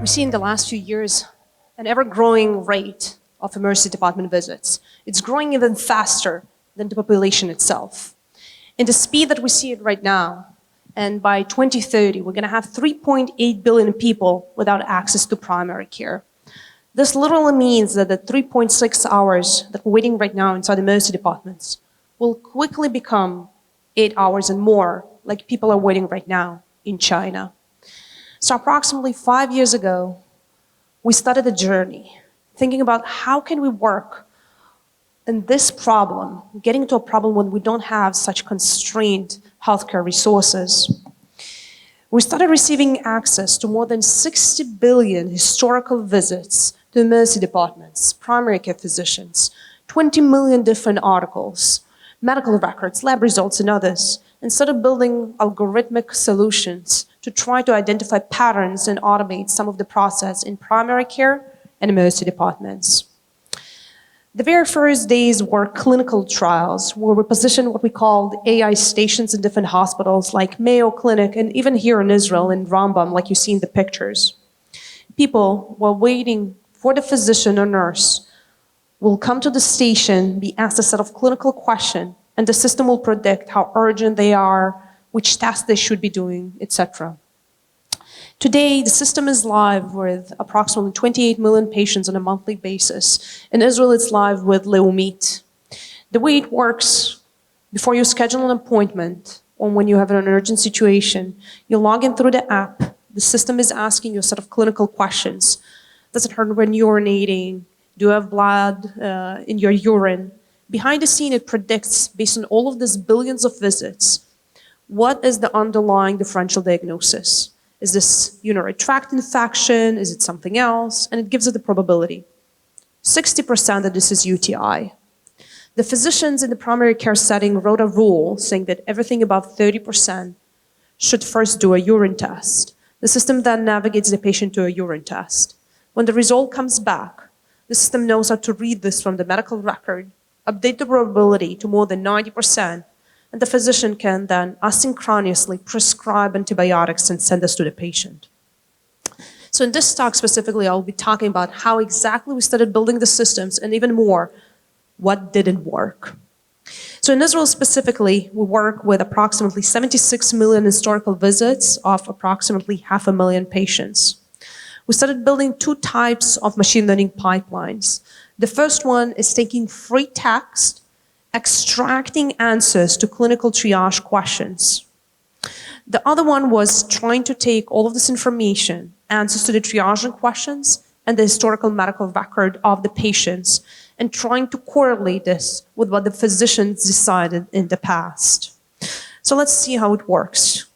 We see in the last few years an ever-growing rate of emergency department visits. It's growing even faster than the population itself. And the speed that we see it right now, and by 2030, we're going to have 3.8 billion people without access to primary care. This literally means that the 3.6 hours that we're waiting right now inside emergency departments will quickly become 8 hours and more, like people are waiting right now in China. So approximately 5 years ago, we started a journey thinking about how can we work in this problem, getting to a problem when we don't have such constrained healthcare resources. We started receiving access to more than 60 billion historical visits to emergency departments, primary care physicians, 20 million different articles, medical records, lab results, and others, and started building algorithmic solutions to try to identify patterns and automate some of the process in primary care and emergency departments. The very first days were clinical trials where we positioned what we called AI stations in different hospitals like Mayo Clinic and even here in Israel in Rambam, like you see in the pictures. People while waiting for the physician or nurse will come to the station, be asked a set of clinical questions, and the system will predict how urgent they are, which tasks they should be doing, etc. Today, the system is live with approximately 28 million patients on a monthly basis. In Israel, it's live with Leumit. The way it works, before you schedule an appointment or when you have an urgent situation, you log in through the app. The system is asking you a set of clinical questions. Does it hurt when urinating? Do you have blood in your urine? Behind the scene, it predicts, based on all of these billions of visits, what is the underlying differential diagnosis? Is this urinary tract infection? Is it something else? And it gives it the probability. 60% that this is UTI. The physicians in the primary care setting wrote a rule saying that everything above 30% should first do a urine test. The system then navigates the patient to a urine test. When the result comes back, the system knows how to read this from the medical record, update the probability to more than 90%, and the physician can then asynchronously prescribe antibiotics and send this to the patient. So in this talk specifically, I'll be talking about how exactly we started building the systems and even more, what didn't work. So in Israel specifically, we work with approximately 76 million historical visits of approximately 500,000 patients. We started building two types of machine learning pipelines. The first one is taking free text, extracting answers to clinical triage questions. The other one was trying to take all of this information, answers to the triage questions, and the historical medical record of the patients, and trying to correlate this with what the physicians decided in the past. So let's see how it works.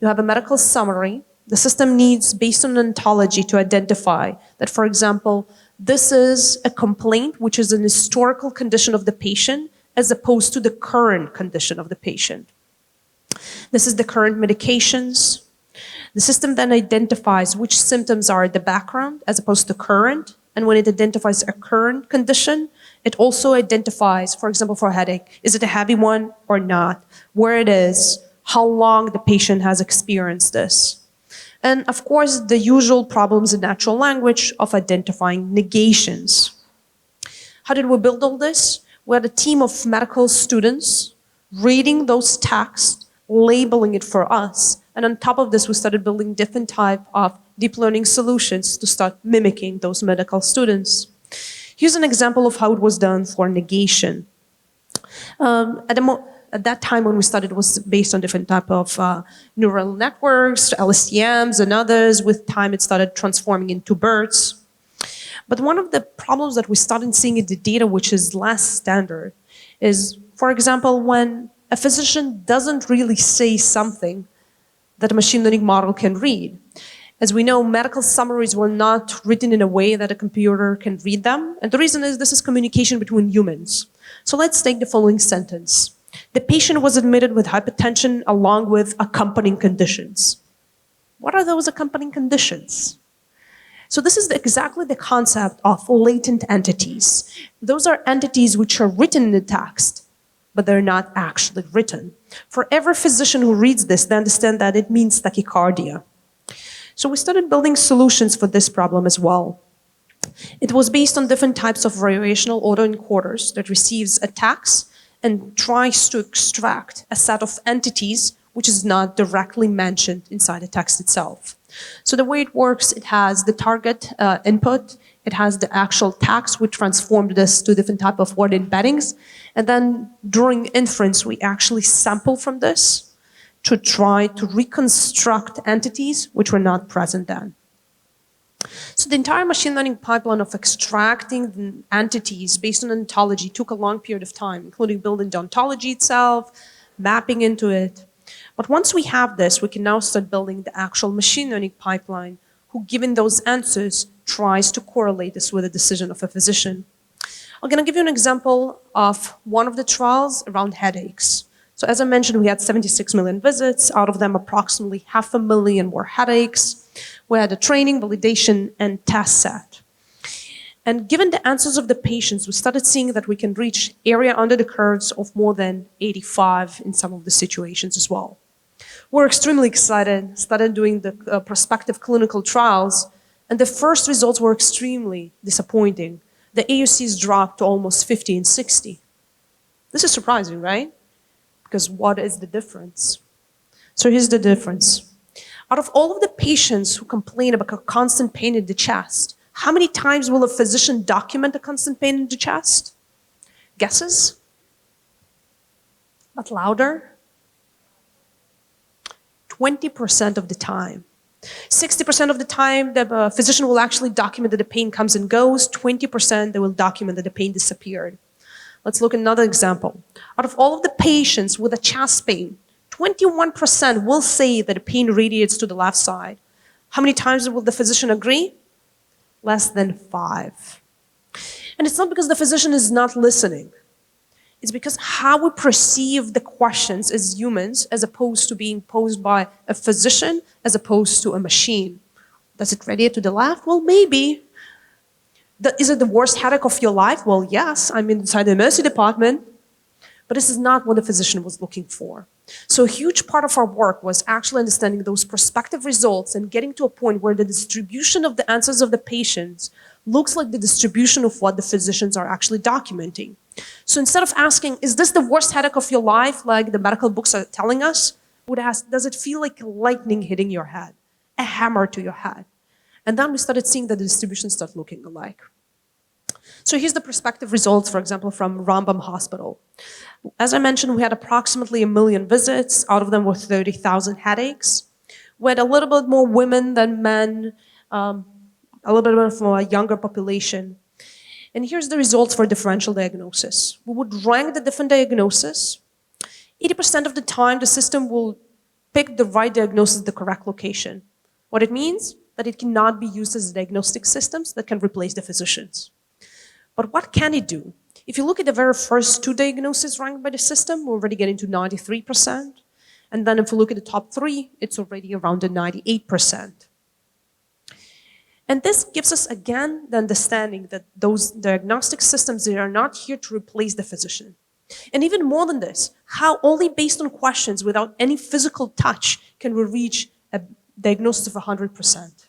You have a medical summary. The system needs, based on ontology, to identify that, for example, this is a complaint, which is an historical condition of the patient, as opposed to the current condition of the patient. This is the current medications. The system then identifies which symptoms are the background as opposed to current. And when it identifies a current condition, it also identifies, for example, for a headache, is it a heavy one or not? Where it is, how long the patient has experienced this. And of course, the usual problems in natural language of identifying negations. How did we build all this? We had a team of medical students reading those texts, labeling it for us. And on top of this, we started building different type of deep learning solutions to start mimicking those medical students. Here's an example of how it was done for negation. At that time when we started, it was based on different type of neural networks, LSTMs and others. With time, it started transforming into BERTs. But one of the problems that we started seeing in the data, which is less standard, is, for example, when a physician doesn't really say something that a machine learning model can read. As we know, medical summaries were not written in a way that a computer can read them. And the reason is this is communication between humans. So let's take the following sentence. The patient was admitted with hypertension along with accompanying conditions. What are those accompanying conditions? So this is exactly the concept of latent entities. Those are entities which are written in the text, but they're not actually written. For every physician who reads this, they understand that it means tachycardia. So we started building solutions for this problem as well. It was based on different types of variational autoencoders that receives a text and tries to extract a set of entities which is not directly mentioned inside the text itself. So the way it works, it has the target input, it has the actual text, we transformed this to different type of word embeddings, and then during inference, we actually sample from this to try to reconstruct entities which were not present then. So the entire machine learning pipeline of extracting the entities based on ontology took a long period of time, including building the ontology itself, mapping into it. But once we have this, we can now start building the actual machine learning pipeline who, given those answers, tries to correlate this with a decision of a physician. I'm going to give you an example of one of the trials around headaches. So as I mentioned, we had 76 million visits. Out of them, approximately 500,000 were headaches. We had a training, validation, and test set. And given the answers of the patients, we started seeing that we can reach area under the curves of more than 85 in some of the situations as well. We're extremely excited, started doing the prospective clinical trials, and the first results were extremely disappointing. The AUCs dropped to almost 50 and 60. This is surprising, right? Because what is the difference? So here's the difference. Out of all of the patients who complain about a constant pain in the chest, how many times will a physician document a constant pain in the chest? Guesses? But louder? 20% of the time. 60% of the time, the physician will actually document that the pain comes and goes. 20% they will document that the pain disappeared. Let's look at another example. Out of all of the patients with a chest pain, 21% will say that the pain radiates to the left side. How many times will the physician agree? Less than 5. And it's not because the physician is not listening. It's because how we perceive the questions as humans as opposed to being posed by a physician as opposed to a machine. Does it radiate to the left? Well, maybe. Is it the worst headache of your life? Well, yes, I'm inside the emergency department. But this is not what the physician was looking for. So a huge part of our work was actually understanding those prospective results and getting to a point where the distribution of the answers of the patients looks like the distribution of what the physicians are actually documenting. So instead of asking, is this the worst headache of your life, like the medical books are telling us, we'd ask, does it feel like lightning hitting your head, a hammer to your head? And then we started seeing that the distribution started looking alike. So here's the prospective results, for example, from Rambam Hospital. As I mentioned, we had approximately 1 million visits. Out of them were 30,000 headaches. We had a little bit more women than men, a little bit from a younger population. And here's the results for differential diagnosis. We would rank the different diagnoses. 80% of the time, the system will pick the right diagnosis at the correct location. What it means? That it cannot be used as diagnostic systems that can replace the physicians. But what can it do? If you look at the very first 2 diagnoses ranked by the system, we're already getting to 93%. And then if you look at the top 3, it's already around the 98%. And this gives us, again, the understanding that those diagnostic systems, they are not here to replace the physician. And even more than this, how only based on questions without any physical touch can we reach a diagnosis of 100%.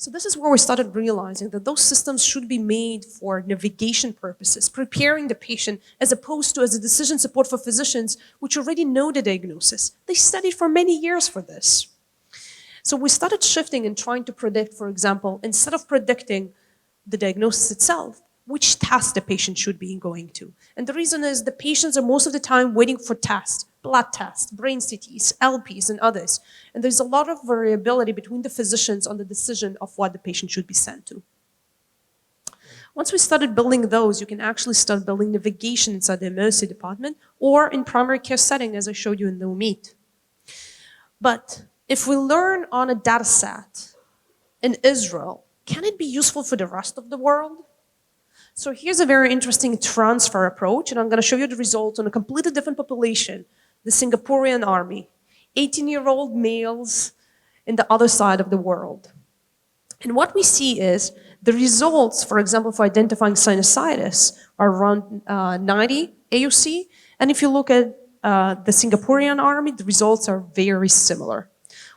So this is where we started realizing that those systems should be made for navigation purposes, preparing the patient, as opposed to as a decision support for physicians, which already know the diagnosis. They studied for many years for this. So we started shifting and trying to predict, for example, instead of predicting the diagnosis itself, which test the patient should be going to. And the reason is the patients are most of the time waiting for tests, blood tests, brain CTs, LPs, and others. And there's a lot of variability between the physicians on the decision of what the patient should be sent to. Once we started building those, you can actually start building navigation inside the emergency department or in primary care setting, as I showed you in the meet. But if we learn on a data set in Israel, can it be useful for the rest of the world? So here's a very interesting transfer approach, and I'm going to show you the results on a completely different population, the Singaporean army, 18-year-old males in the other side of the world. And what we see is the results, for example, for identifying sinusitis are around 90 AUC, and if you look at the Singaporean army, the results are very similar.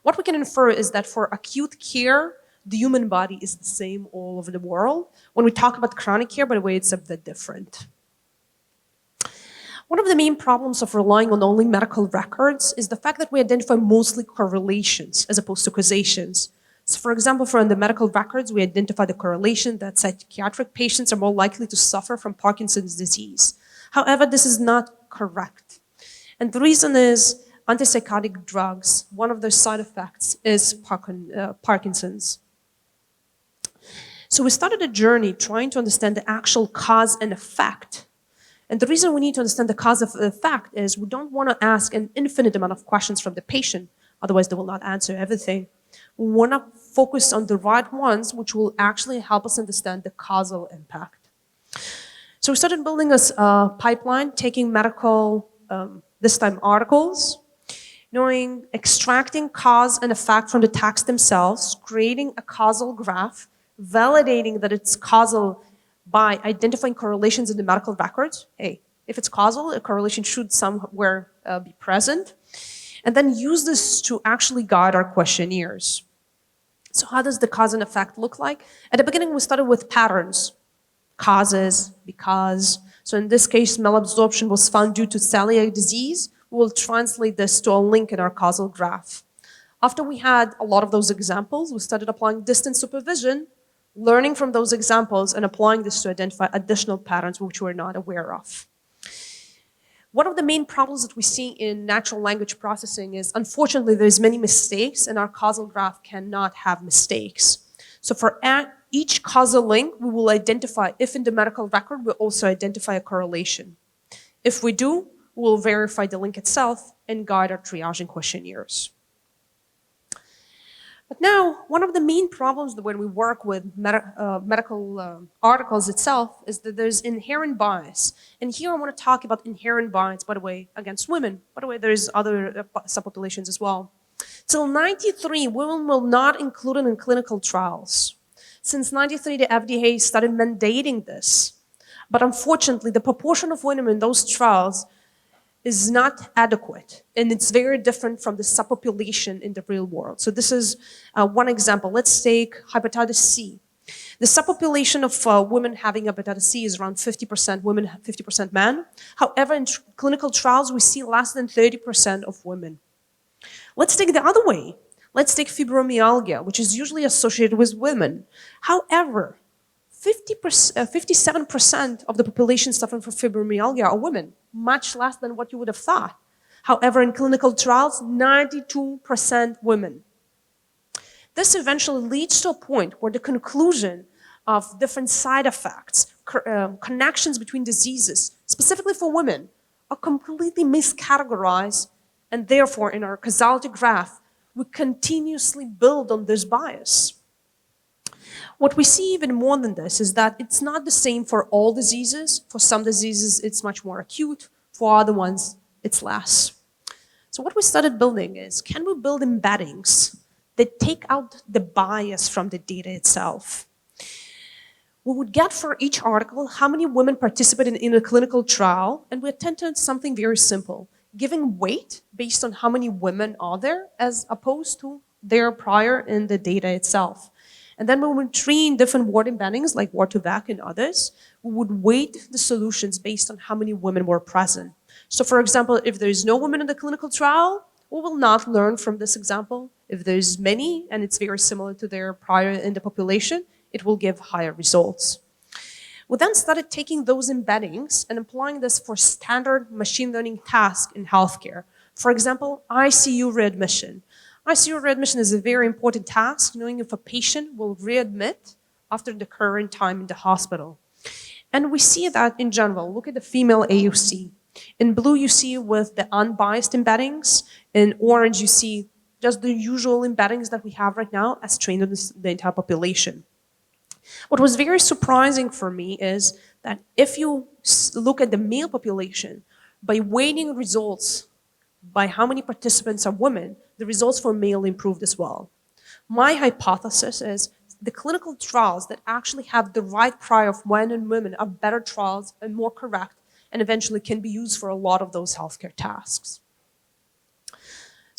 What we can infer is that for acute care, the human body is the same all over the world. When we talk about chronic care, by the way, it's a bit different. One of the main problems of relying on only medical records is the fact that we identify mostly correlations as opposed to causations. So for example, for the medical records, we identify the correlation that psychiatric patients are more likely to suffer from Parkinson's disease. However, this is not correct. And the reason is antipsychotic drugs, one of their side effects is Parkinson's. So we started a journey trying to understand the actual cause and effect. And the reason we need to understand the cause of the effect is we don't want to ask an infinite amount of questions from the patient, otherwise they will not answer everything. We want to focus on the right ones, which will actually help us understand the causal impact. So we started building a pipeline, taking medical, this time articles, knowing, extracting cause and effect from the text themselves, creating a causal graph, validating that it's causal by identifying correlations in the medical records. Hey, if it's causal, a correlation should somewhere be present. And then use this to actually guide our questionnaires. So how does the cause and effect look like? At the beginning, we started with patterns. Causes, because. So in this case, malabsorption was found due to celiac disease. We'll translate this to a link in our causal graph. After we had a lot of those examples, we started applying distance supervision, learning from those examples and applying this to identify additional patterns which we're not aware of. One of the main problems that we see in natural language processing is, unfortunately, there's many mistakes and our causal graph cannot have mistakes. So for each causal link, we will identify, if in the medical record, we'll also identify a correlation. If we do, we'll verify the link itself and guide our triaging questionnaires. But now, one of the main problems when we work with medical articles itself is that there's inherent bias. And here I want to talk about inherent bias, by the way, against women. By the way, there's other subpopulations as well. Till 93, women were not included in clinical trials. Since 93, the FDA started mandating this. But unfortunately, the proportion of women in those trials is not adequate, and it's very different from the subpopulation in the real world. So this is one example. Let's take hepatitis C. The subpopulation of women having hepatitis C is around 50% women, 50% men. However, in clinical trials, we see less than 30% of women. Let's take the other way. Let's take fibromyalgia, which is usually associated with women. However, 57% of the population suffering from fibromyalgia are women, much less than what you would have thought. However, in clinical trials, 92% women. This eventually leads to a point where the conclusion of different side effects, connections between diseases, specifically for women, are completely miscategorized, and therefore in our causality graph, we continuously build on this bias. What we see even more than this is that it's not the same for all diseases. For some diseases, it's much more acute. For other ones, it's less. So what we started building is, can we build embeddings that take out the bias from the data itself? We would get for each article how many women participated in a clinical trial, and we attempted something very simple, giving weight based on how many women are there as opposed to their prior in the data itself. And then we would train different word embeddings like word2vec and others. We would weight the solutions based on how many women were present. So for example, if there is no women in the clinical trial, we will not learn from this example. If there's many and it's very similar to their prior in the population, it will give higher results. We then started taking those embeddings and applying this for standard machine learning tasks in healthcare. For example, ICU readmission. ICU readmission is a very important task, knowing if a patient will readmit after the current time in the hospital. And we see that in general. Look at the female AUC. In blue, you see with the unbiased embeddings. In orange, you see just the usual embeddings that we have right now as trained on the entire population. What was very surprising for me is that if you look at the male population, by weighting results by how many participants are women, the results for male improved as well. My hypothesis is the clinical trials that actually have the right prior of men and women are better trials and more correct, and eventually can be used for a lot of those healthcare tasks.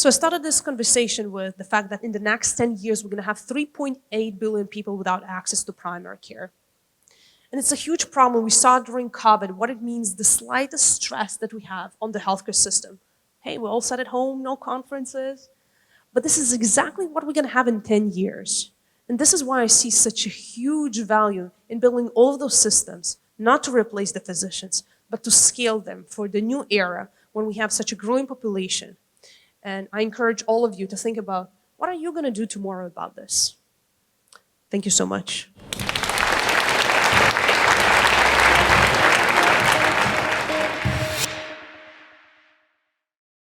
So I started this conversation with the fact that in the next 10 years, we're going to have 3.8 billion people without access to primary care. And it's a huge problem. We saw during COVID what it means, the slightest stress that we have on the healthcare system. Hey, we're all sat at home, no conferences. But this is exactly what we're going to have in 10 years. And this is why I see such a huge value in building all of those systems, not to replace the physicians, but to scale them for the new era when we have such a growing population. And I encourage all of you to think about, what are you going to do tomorrow about this? Thank you so much.